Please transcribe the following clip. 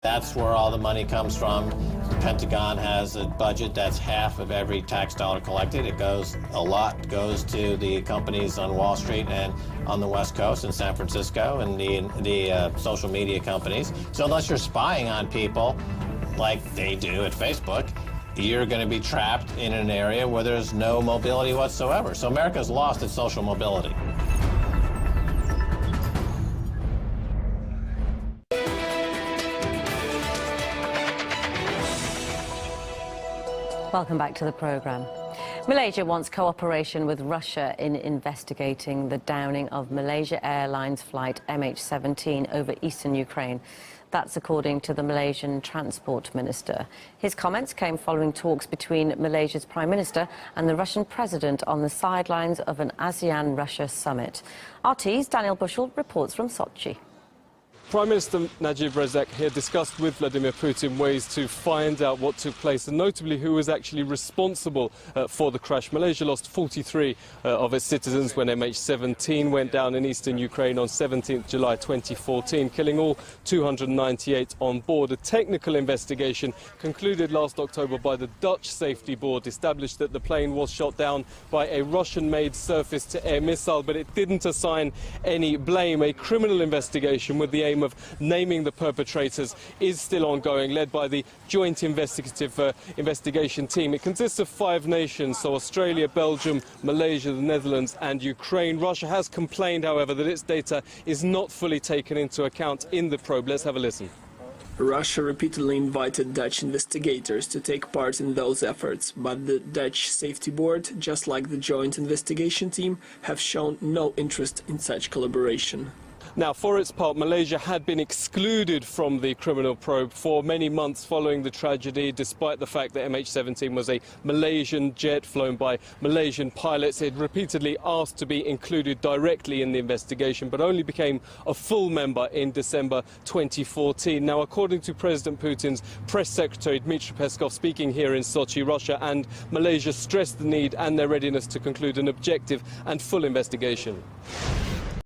That's where all the money comes from. The Pentagon has a budget that's half of every tax dollar collected. A lot goes to the companies on Wall Street and on the West Coast in San Francisco and the social media companies. So unless you're spying on people like they do at Facebook, you're going to be trapped in an area where there's no mobility whatsoever. So America's lost its social mobility. Welcome back to the programme. Malaysia wants cooperation with Russia in investigating the downing of Malaysia Airlines flight MH17 over eastern Ukraine. That's according to the Malaysian Transport Minister. His comments came following talks between Malaysia's Prime Minister and the Russian President on the sidelines of an ASEAN-Russia summit. RT's Daniel Bushell reports from Sochi. Prime Minister Najib Razak here discussed with Vladimir Putin ways to find out what took place and notably who was actually responsible for the crash. Malaysia lost 43 of its citizens when MH17 went down in eastern Ukraine on 17th July 2014, killing all 298 on board. A technical investigation concluded last October by the Dutch Safety Board established that the plane was shot down by a Russian-made surface-to-air missile, but it didn't assign any blame. A criminal investigation with the aim of naming the perpetrators is still ongoing, led by the Joint Investigation Team. It consists of 5 nations, so Australia, Belgium, Malaysia, the Netherlands and Ukraine. Russia has complained, however, that its data is not fully taken into account in the probe. Let's have a listen. Russia repeatedly invited Dutch investigators to take part in those efforts, but the Dutch Safety Board, just like the Joint Investigation Team, have shown no interest in such collaboration. Now, for its part, Malaysia had been excluded from the criminal probe for many months following the tragedy, despite the fact that MH17 was a Malaysian jet flown by Malaysian pilots. It repeatedly asked to be included directly in the investigation, but only became a full member in December 2014. Now, according to President Putin's press secretary, Dmitry Peskov, speaking here in Sochi, Russia and Malaysia stressed the need and their readiness to conclude an objective and full investigation.